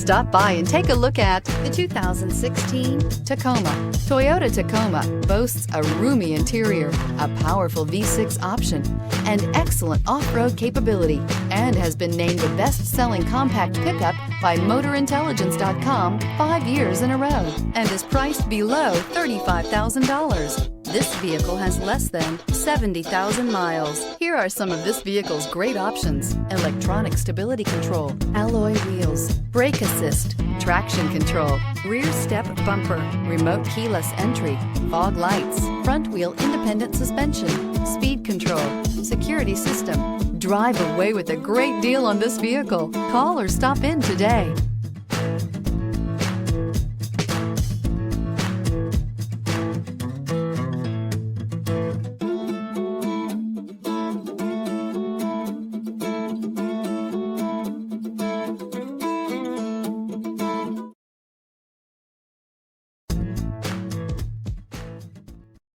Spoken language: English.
Stop by and take a look at the 2016 Tacoma. Toyota Tacoma boasts a roomy interior, a powerful V6 option, and excellent off-road capability, and has been named the best-selling compact pickup by MotorIntelligence.com 5 years in a row, and is priced below $35,000. This vehicle has less than 70,000 miles. Here are some of this vehicle's great options: electronic stability control, alloy wheels, brake assist, traction control, rear step bumper, remote keyless entry, fog lights, front wheel independent suspension, speed control, security system. Drive away with a great deal on this vehicle. Call or stop in today.